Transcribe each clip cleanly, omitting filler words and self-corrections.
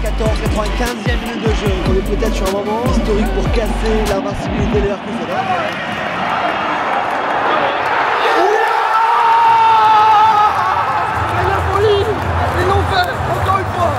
95e minute de jeu, on est peut-être sur un moment historique pour casser l'invincibilité des Leverkusen. C'est la folie! Ils l'ont fait, encore une fois!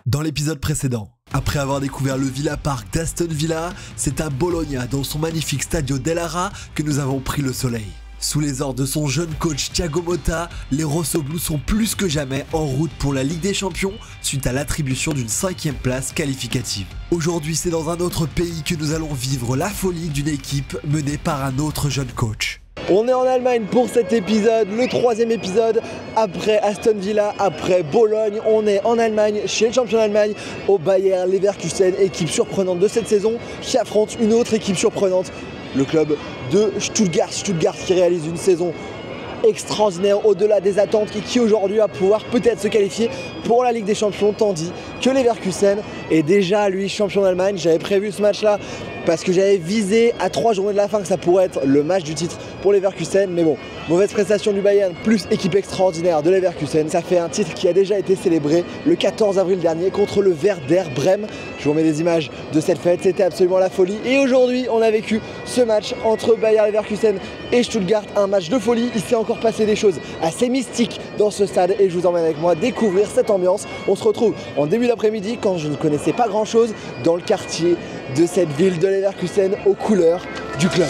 Dans l'épisode précédent, après avoir découvert le Villa Park d'Aston Villa, c'est à Bologna, dans son magnifique Stadio dell'Ara, que nous avons pris le soleil. Sous les ordres de son jeune coach Thiago Motta, les Rossoblues sont plus que jamais en route pour la Ligue des Champions suite à l'attribution d'une 5e place qualificative. Aujourd'hui, c'est dans un autre pays que nous allons vivre la folie d'une équipe menée par un autre jeune coach. On est en Allemagne pour cet épisode, le 3e épisode, après Aston Villa, après Bologne. On est en Allemagne, chez le champion d'Allemagne, au Bayer Leverkusen, équipe surprenante de cette saison, qui affronte une autre équipe surprenante, le club de Stuttgart. Stuttgart qui réalise une saison extraordinaire au-delà des attentes et qui aujourd'hui va pouvoir peut-être se qualifier pour la Ligue des Champions, tandis que Leverkusen est déjà lui champion d'Allemagne. J'avais prévu ce match-là parce que j'avais visé à 3 journées de la fin que ça pourrait être le match du titre pour Leverkusen, mais bon, mauvaise prestation du Bayern plus équipe extraordinaire de Leverkusen, ça fait un titre qui a déjà été célébré le 14 avril dernier contre le Werder Brême. Je vous remets des images de cette fête, c'était absolument la folie. Et aujourd'hui, on a vécu ce match entre Bayer Leverkusen et Stuttgart, un match de folie. Il s'est encore passé des choses assez mystiques dans ce stade et je vous emmène avec moi découvrir cette ambiance. On se retrouve en début d'après-midi quand je ne connaissais pas grand-chose dans le quartier de cette ville de Leverkusen aux couleurs du club.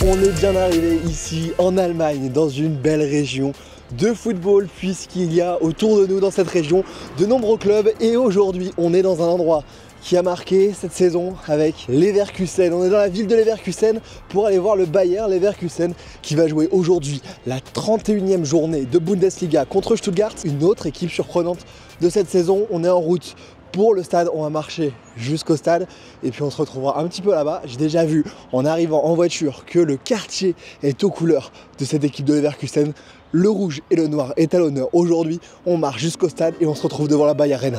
On est bien arrivé ici en Allemagne, dans une belle région de football, puisqu'il y a autour de nous dans cette région de nombreux clubs. Et aujourd'hui, on est dans un endroit qui a marqué cette saison avec Leverkusen. On est dans la ville de Leverkusen pour aller voir le Bayer Leverkusen qui va jouer aujourd'hui la 31e journée de Bundesliga contre Stuttgart, une autre équipe surprenante de cette saison. On est en route pour le stade, on va marcher jusqu'au stade et puis on se retrouvera un petit peu là-bas. J'ai déjà vu en arrivant en voiture que le quartier est aux couleurs de cette équipe de Leverkusen. Le rouge et le noir est à l'honneur. Aujourd'hui, on marche jusqu'au stade et on se retrouve devant la Bayer Arena.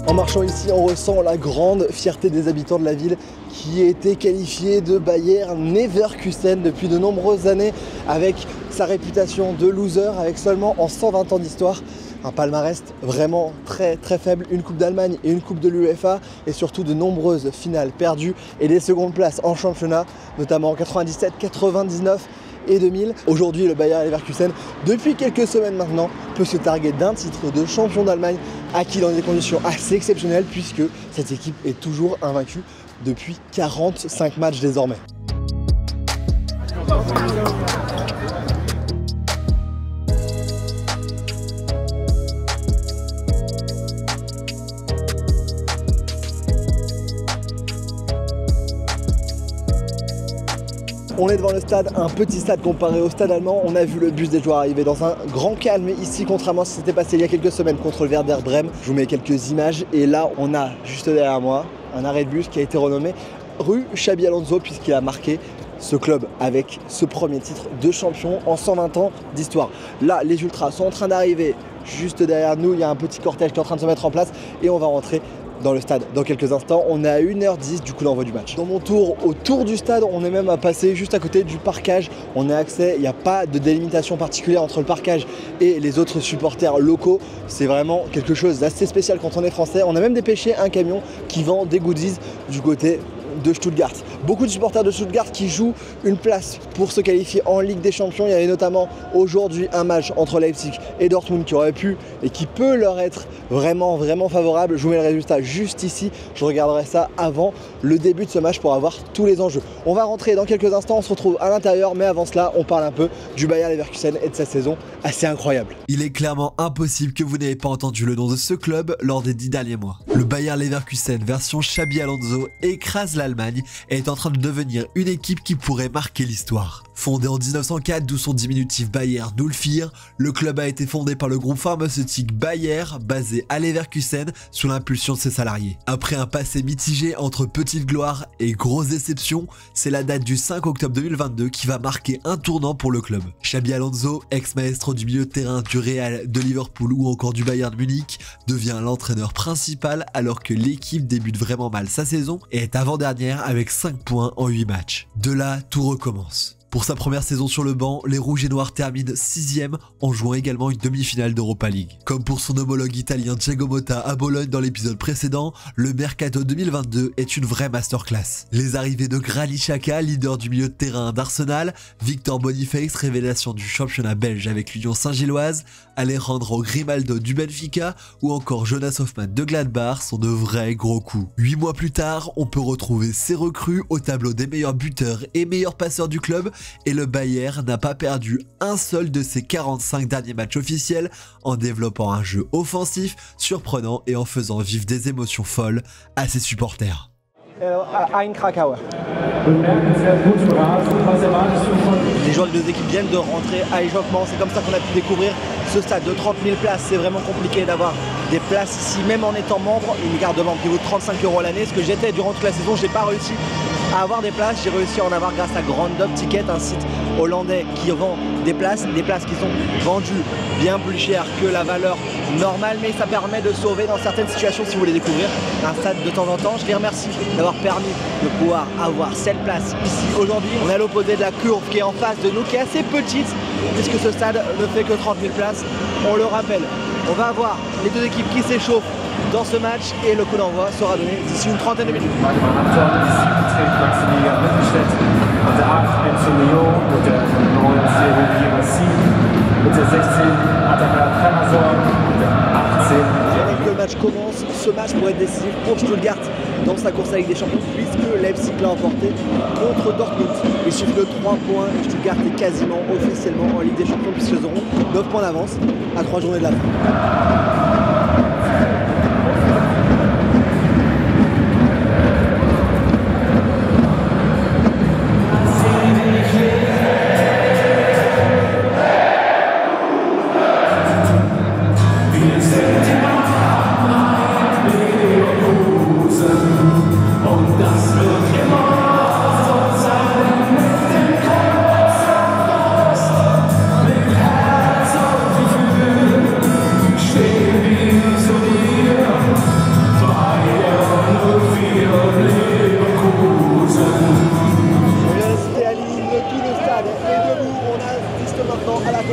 En marchant ici, on ressent la grande fierté des habitants de la ville qui était qualifié de Bayer Leverkusen depuis de nombreuses années avec sa réputation de loser, avec seulement en 120 ans d'histoire un palmarès vraiment très faible, une coupe d'Allemagne et une coupe de l'UEFA et surtout de nombreuses finales perdues et des secondes places en championnat, notamment en 97, 99 et 2000. Aujourd'hui, le Bayer Leverkusen, depuis quelques semaines maintenant, peut se targuer d'un titre de champion d'Allemagne acquis dans des conditions assez exceptionnelles puisque cette équipe est toujours invaincue depuis 45 matchs désormais. On est devant le stade, un petit stade comparé au stade allemand. On a vu le bus des joueurs arriver dans un grand calme ici, contrairement à ce qui s'était passé il y a quelques semaines contre le Werder Brême. Je vous mets quelques images et là on a juste derrière moi un arrêt de bus qui a été renommé rue Xabi Alonso puisqu'il a marqué ce club avec ce premier titre de champion en 120 ans d'histoire. Là, les ultras sont en train d'arriver juste derrière nous. Il y a un petit cortège qui est en train de se mettre en place et on va rentrer dans le stade dans quelques instants. On est à 1h10 du coup d'envoi du match. Dans mon tour autour du stade, on est même à passer juste à côté du parkage. On a accès, il n'y a pas de délimitation particulière entre le parkage et les autres supporters locaux. C'est vraiment quelque chose d'assez spécial quand on est français. On a même dépêché un camion qui vend des goodies du côté de Stuttgart. Beaucoup de supporters de Stuttgart qui jouent une place pour se qualifier en Ligue des Champions. Il y avait notamment aujourd'hui un match entre Leipzig et Dortmund qui aurait pu et qui peut leur être vraiment favorable. Je vous mets le résultat juste ici. Je regarderai ça avant le début de ce match pour avoir tous les enjeux. On va rentrer dans quelques instants, on se retrouve à l'intérieur, mais avant cela, on parle un peu du Bayer Leverkusen et de cette saison assez incroyable. Il est clairement impossible que vous n'ayez pas entendu le nom de ce club lors des 10 derniers mois. Le Bayer Leverkusen version Xabi Alonso écrase l'Allemagne et est en train de devenir une équipe qui pourrait marquer l'histoire. Fondé en 1904, d'où son diminutif Bayer Nulfir, le club a été fondé par le groupe pharmaceutique Bayer, basé à Leverkusen, sous l'impulsion de ses salariés. Après un passé mitigé entre petite gloire et grosse déception, c'est la date du 5 octobre 2022 qui va marquer un tournant pour le club. Xabi Alonso, ex-maestro du milieu de terrain du Real, de Liverpool ou encore du Bayern Munich, devient l'entraîneur principal alors que l'équipe débute vraiment mal sa saison et est avant-dernière avec 5 points en 8 matchs. De là, tout recommence. Pour sa première saison sur le banc, les Rouges et Noirs terminent 6e en jouant également une demi-finale d'Europa League. Comme pour son homologue italien Thiago Motta à Bologne dans l'épisode précédent, le Mercato 2022 est une vraie masterclass. Les arrivées de Granit Xhaka, leader du milieu de terrain d'Arsenal, Victor Boniface, révélation du championnat belge avec l'Union Saint-Gilloise, Alejandro Grimaldo du Benfica ou encore Jonas Hofmann de Gladbach sont de vrais gros coups. 8 mois plus tard, on peut retrouver ces recrues au tableau des meilleurs buteurs et meilleurs passeurs du club, et le Bayer n'a pas perdu un seul de ses 45 derniers matchs officiels en développant un jeu offensif surprenant et en faisant vivre des émotions folles à ses supporters. Ein Krakauer. Les joueurs des deux équipes viennent de rentrer à échauffement, c'est comme ça qu'on a pu découvrir ce stade de 30 000 places. C'est vraiment compliqué d'avoir des places ici, même en étant membre, une carte de membre qui vaut 35 € l'année. Ce que j'étais durant toute la saison, je n'ai pas réussi à avoir des places. J'ai réussi à en avoir grâce à Grand Dog Ticket, un site hollandais qui vend des places qui sont vendues bien plus cher que la valeur normale, mais ça permet de sauver dans certaines situations si vous voulez découvrir un stade de temps en temps. Je les remercie d'avoir permis de pouvoir avoir cette place ici aujourd'hui. On est à l'opposé de la courbe qui est en face de nous, qui est assez petite, puisque ce stade ne fait que 30 000 places. On le rappelle, on va avoir les deux équipes qui s'échauffent dans ce match et le coup d'envoi sera donné d'ici une trentaine de minutes. Avant que le match commence, ce match pourrait être décisif pour Stuttgart dans sa course avec des champions, puisque Leipzig l'a emporté contre Dortmund. Il suffit de 3 points, Stuttgart est quasiment officiellement en Ligue des Champions puisqu'ils auront 9 points d'avance à 3 journées de la fin.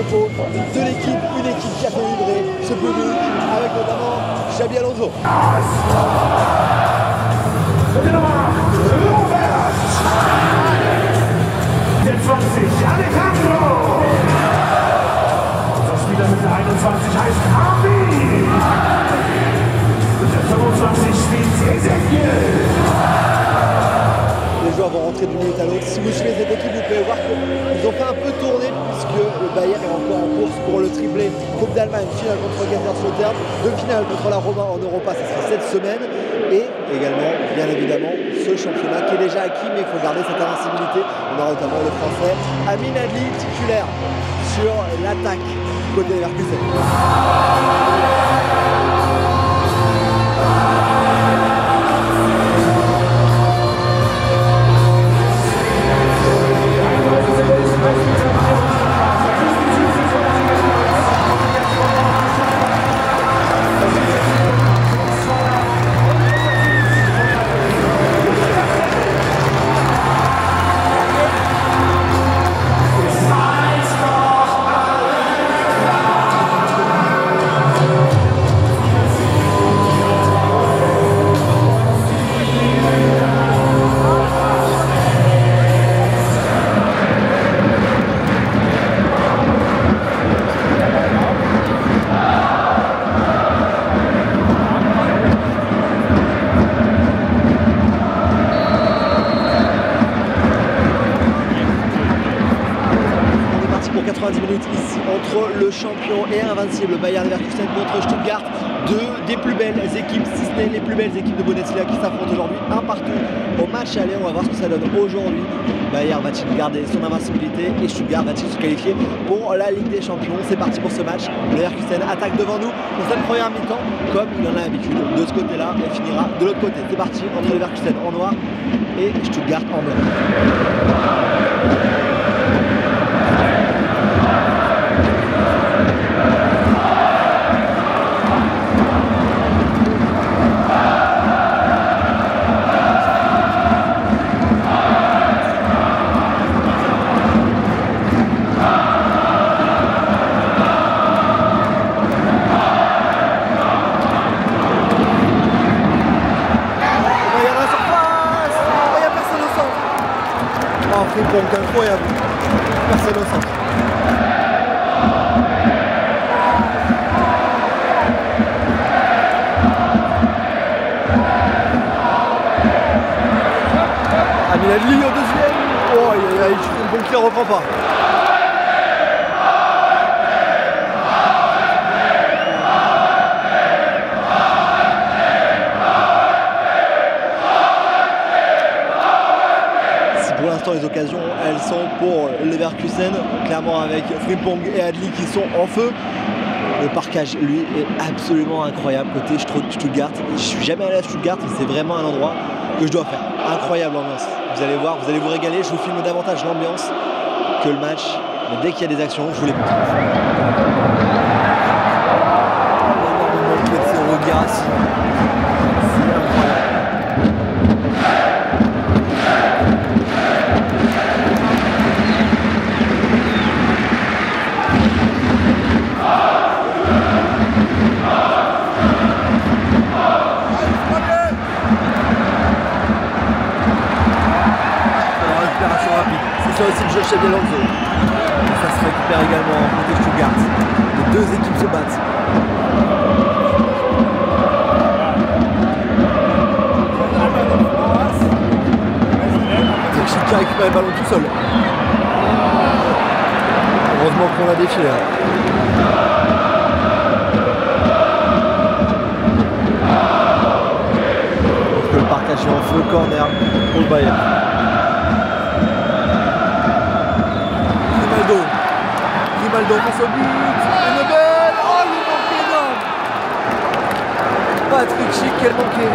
De l'équipe, une équipe qui a fait vibrer ce public avec notamment Xabi Alonso. Der 20, Alejandro! Unser Spieler mit der 21 heißt Harvey! Und der 25 spielt Ezekiel! Les joueurs vont rentrer d'une minute à l'autre. Si vous suivez cette équipe, vous pouvez voir qu'ils ont fait un peu tourner puisque le Bayer est encore en course pour le triplé Coupe d'Allemagne, finale contre Kaiserslautern, demi-finale contre la Roma en Europa, ça sera cette semaine. Et également, bien évidemment, ce championnat qui est déjà acquis, mais il faut garder cette invincibilité. On aura notamment le français Amin Adli, titulaire sur l'attaque côté Leverkusen. minutes ici entre le champion et invincible Bayer Leverkusen contre Stuttgart, deux des plus belles équipes, si ce n'est les plus belles équipes de Bundesliga qui s'affrontent aujourd'hui un partout au match aller. On va voir ce que ça donne aujourd'hui. Bayer va-t-il garder son invincibilité et Stuttgart va-t-il se qualifier pour la Ligue des Champions? C'est parti pour ce match. Leverkusen attaque devant nous dans cette première mi-temps comme il en a l'habitude de ce côté-là et finira de l'autre côté. C'est parti entre Leverkusen en noir et Stuttgart en blanc. Donc incroyable, personne au centre. Amiladli au deuxième. Oh aïe aïe aïe, le bon qui ne reprend pas. Pour l'instant, les occasions, elles sont pour Leverkusen, clairement avec Frimpong et Adli qui sont en feu. Le parquage, lui, est absolument incroyable côté Stuttgart. Je suis jamais allé à Stuttgart, mais c'est vraiment un endroit que je dois faire. Incroyable ambiance. Vous allez voir, vous allez vous régaler. Je vous filme davantage l'ambiance que le match. Mais dès qu'il y a des actions, je vous les montre. C'est regard. C'est ça aussi le jeu chez Alonso. Ça se récupère également côté Stuttgart. Les deux équipes se battent. Tekchik qui récupère le ballon tout seul. Heureusement qu'on a défilé. Parce que le parquage est en feu, corner pour le Bayern. Grimaldo face au but, une belle, oh le manqué énorme. Patrick Schick, quel manqué.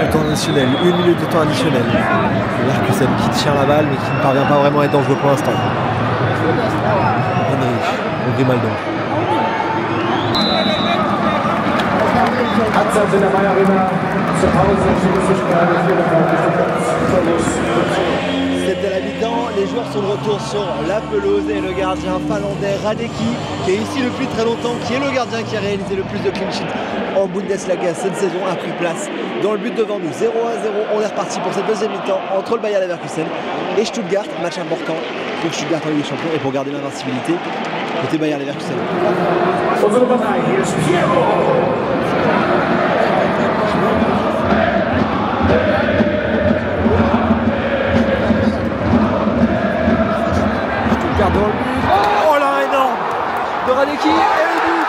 Le temps additionnel, 1 minute de temps additionnel. Leverkusen qui tient la balle mais qui ne parvient pas vraiment à être dangereux pour l'instant. Henrich, Grimaldo. C'était la mi-temps, les joueurs sont de retour sur la pelouse et le gardien finlandais Radecki qui est ici depuis très longtemps, qui est le gardien qui a réalisé le plus de clean sheet en Bundesliga cette saison, a pris place dans le but devant nous. 0-0, on est reparti pour cette deuxième mi-temps entre le Bayer Leverkusen et Stuttgart, match important pour Stuttgart en Ligue des Champions et pour garder l'invincibilité côté Bayer Leverkusen. Stuttgart dans le but. Oh là, énorme de Radecki et le but.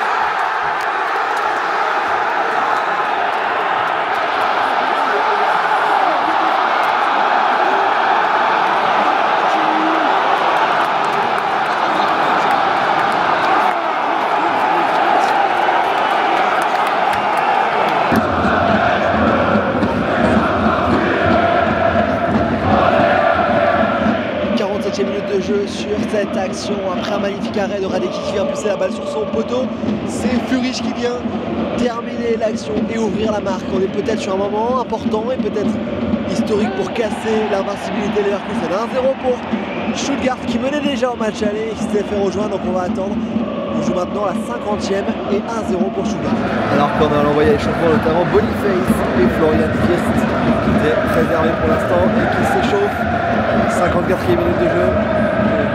Minute de jeu sur cette action après un magnifique arrêt de Radecki qui vient pousser la balle sur son poteau. C'est Führich qui vient terminer l'action et ouvrir la marque. On est peut-être sur un moment important et peut-être historique pour casser l'invincibilité de Leverkusen. 1-0 pour Stuttgart qui menait déjà au match aller et qui s'est fait rejoindre, donc on va attendre. On joue maintenant la 50e et 1-0 pour Stuttgart. Alors qu'on a envoyé les champions notamment Boniface et Florian Fürst qui étaient préservés pour l'instant et qui s'échauffent. 54e minute de jeu,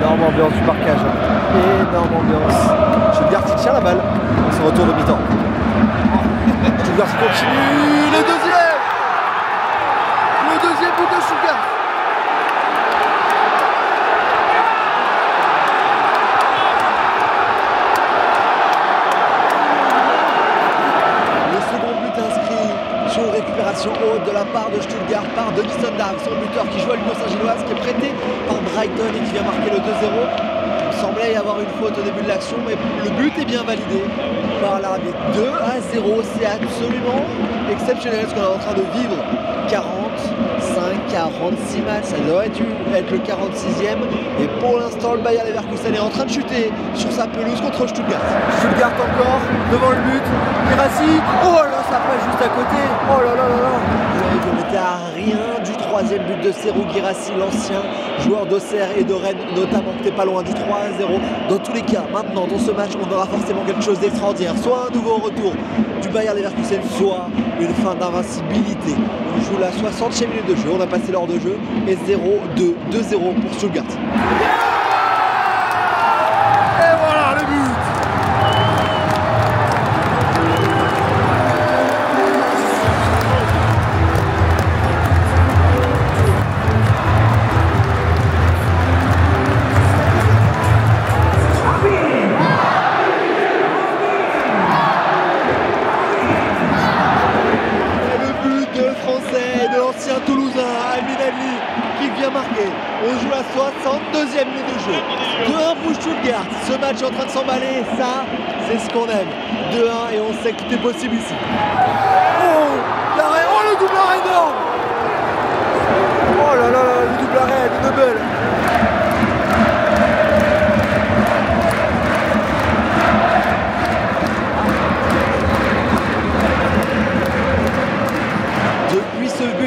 énorme ambiance du parquage, énorme ambiance. Stuttgart qui tient la balle, c'est retour de mi-temps. Stuttgart qui continue, le deuxième but de Stuttgart. Le second but inscrit sur une récupération haute de la part de Stuttgart par Denis Sondag, son buteur qui joue à l'Union Saint-Gilloise, qui est prêté par Brighton et qui vient marquer le 2-0. Il semblait y avoir une faute au début de l'action, mais le but est bien validé par l'arbitre. 2-0, c'est absolument exceptionnel ce qu'on est en train de vivre. 46 matchs, ça doit être le 46e. Et pour l'instant, le Bayer Leverkusen est en train de chuter sur sa pelouse contre Stuttgart. Stuttgart encore, devant le but. Guirassy, oh là, ça passe juste à côté. Oh là là là là. On était à rien du troisième but de Serhou Guirassy, l'ancien joueur d'Auxerre et de Rennes, notamment, qui n'était pas loin du 3-0. Dans tous les cas, maintenant, dans ce match, on aura forcément quelque chose d'extraordinaire. Soit un nouveau retour du Bayer Leverkusen, soit une fin d'invincibilité. On joue la 60e minute de jeu, on a passé l'heure de jeu et 0-2, 2-0 pour Stuttgart. Et voilà le but. Toulousain, Amin Ali qui vient marquer. On joue la 62e minute de jeu. 2-1 pour Stuttgart. Ce match est en train de s'emballer. Ça, c'est ce qu'on aime. 2-1 et on sait que tout est possible ici. Oh, l'arrêt. Oh, le double arrêt énorme. Oh là là là, le double arrêt, le double.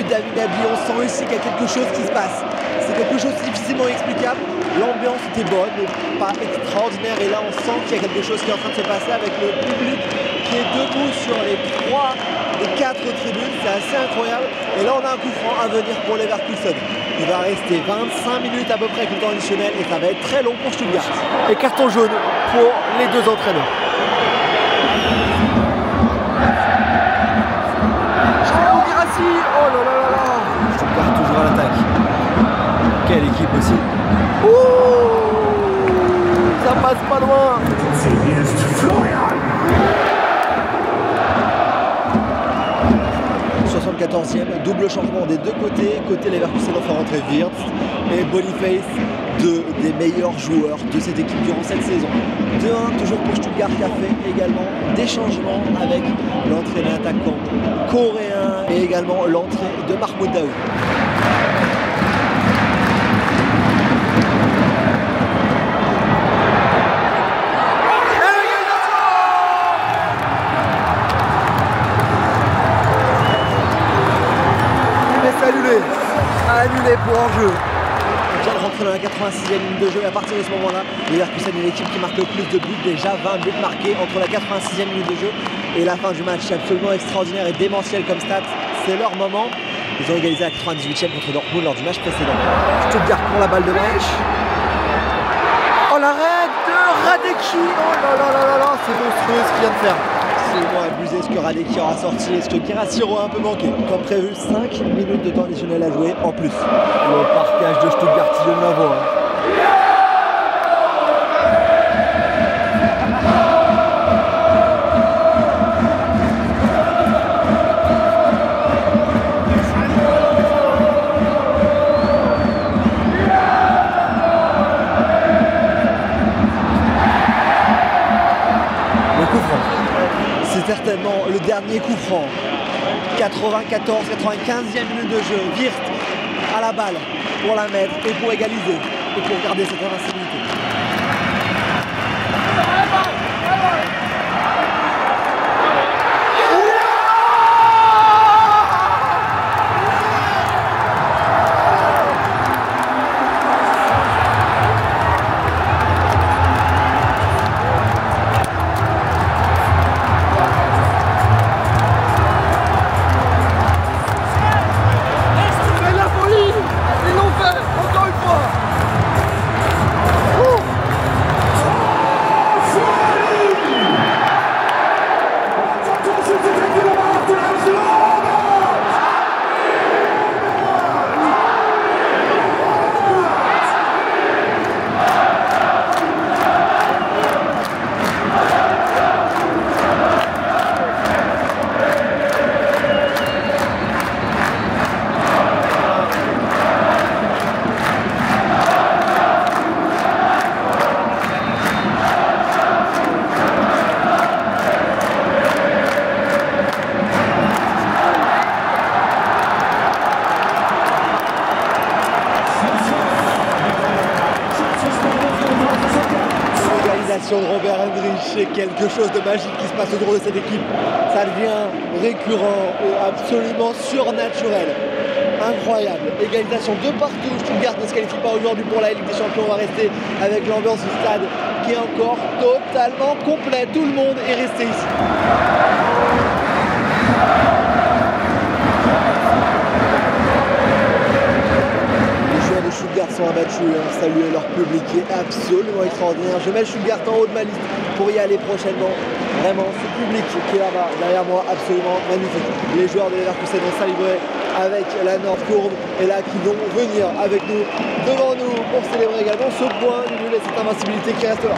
Amin Ali, on sent aussi qu'il y a quelque chose qui se passe. C'est quelque chose de difficilement explicable. L'ambiance était bonne, mais pas extraordinaire. Et là, on sent qu'il y a quelque chose qui est en train de se passer avec le public qui est debout sur les 3 des 4 tribunes. C'est assez incroyable. Et là, on a un coup franc à venir pour Leverkusen. Il va rester 25 minutes à peu près avec le temps additionnel et ça va être très long pour Stuttgart. Et carton jaune pour les deux entraîneurs. Oh là là là là. Stuttgart toujours à l'attaque. Quelle équipe aussi. Oh, ça passe pas loin. 74e, double changement des deux côtés. Côté Leverkusen, on fait rentrer Wirtz et Boniface, deux des meilleurs joueurs de cette équipe durant cette saison. 2-1 toujours pour Stuttgart qui a fait également des changements avec l'entrée d'un attaquant coréen et également l'entrée de Mahmoud Daoud. Annulé pour enjeu. On vient de rentrer dans la 86e minute de jeu et à partir de ce moment-là, Leverkusen est l'équipe qui marque le plus de buts, déjà 20 buts marqués entre la 86e minute de jeu et la fin du match. C'est absolument extraordinaire et démentiel comme stat. C'est leur moment. Ils ont égalisé à la 98e contre Dortmund lors du match précédent. Stuttgart prend la balle de match. Oh, l'arrêt de Radecki. Oh là là là là là, c'est monstrueux ce qu'il vient de faire. C'est vraiment abusé ce que Radecki aura sorti et ce que Guirassy aura un peu manqué. Comme prévu, 5 minutes de temps additionnel à jouer en plus. Le parquage de Stuttgart, il vient de l'avoir. C'est certainement le dernier coup franc. 95e minute de jeu. Wirtz à la balle pour la mettre et pour égaliser et pour garder cette invincibilité. célébration de Robert Hendrich, c'est quelque chose de magique qui se passe autour de cette équipe. Ça devient récurrent et absolument surnaturel. Incroyable. Égalisation de partout. Stuttgart ne se qualifie pas aujourd'hui pour la Ligue des Champions. On va rester avec l'ambiance du stade qui est encore totalement complet. Tout le monde est resté ici. De Stuttgart sont abattus, saluer leur public qui est absolument extraordinaire. Je mets Stuttgart en haut de ma liste pour y aller prochainement. Vraiment, ce public qui est là-bas, derrière moi, absolument magnifique. Les joueurs de Leverkusen ont célébré avec la Nordkurve et là qui vont venir avec nous, devant nous, pour célébrer également ce point nul et cette invincibilité qui reste là.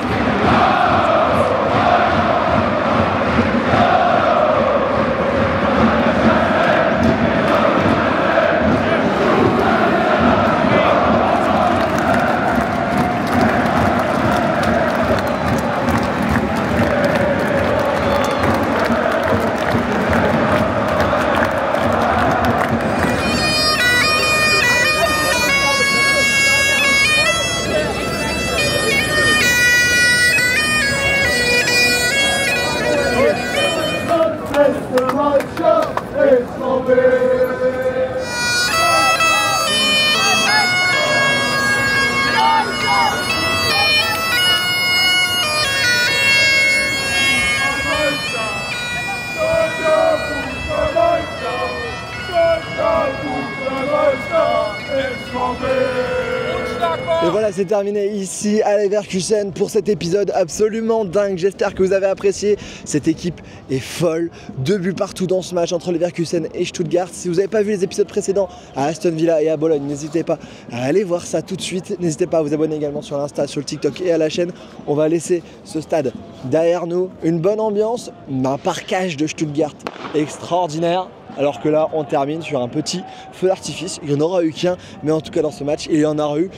Et voilà, c'est terminé ici à Leverkusen pour cet épisode absolument dingue. J'espère que vous avez apprécié. Cette équipe est folle. 2 buts partout dans ce match entre Leverkusen et Stuttgart. Si vous n'avez pas vu les épisodes précédents à Aston Villa et à Bologne, n'hésitez pas à aller voir ça tout de suite. N'hésitez pas à vous abonner également sur l'Insta, sur le TikTok et à la chaîne. On va laisser ce stade derrière nous. Une bonne ambiance, un parquage de Stuttgart extraordinaire. Alors que là, on termine sur un petit feu d'artifice. Il n'y en aura eu qu'un, mais en tout cas dans ce match, il y en aura eu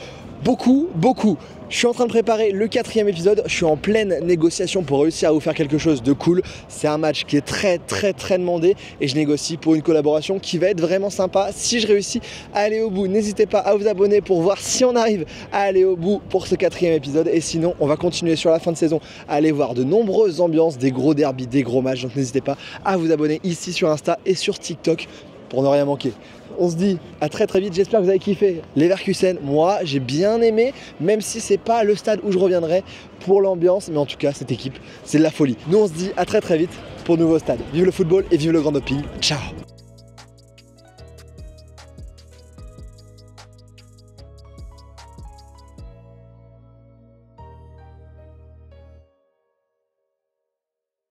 beaucoup. Je suis en train de préparer le 4e épisode. Je suis en pleine négociation pour réussir à vous faire quelque chose de cool. C'est un match qui est très demandé et je négocie pour une collaboration qui va être vraiment sympa. Si je réussis à aller au bout, n'hésitez pas à vous abonner pour voir si on arrive à aller au bout pour ce 4e épisode. Et sinon, on va continuer sur la fin de saison à aller voir de nombreuses ambiances, des gros derbys, des gros matchs. Donc n'hésitez pas à vous abonner ici sur Insta et sur TikTok pour ne rien manquer. On se dit à très vite, j'espère que vous avez kiffé Leverkusen. Moi, j'ai bien aimé, même si c'est pas le stade où je reviendrai pour l'ambiance, mais en tout cas, cette équipe, c'est de la folie. Nous, on se dit à très vite pour de nouveaux stades. Vive le football et vive le grand doping. Ciao.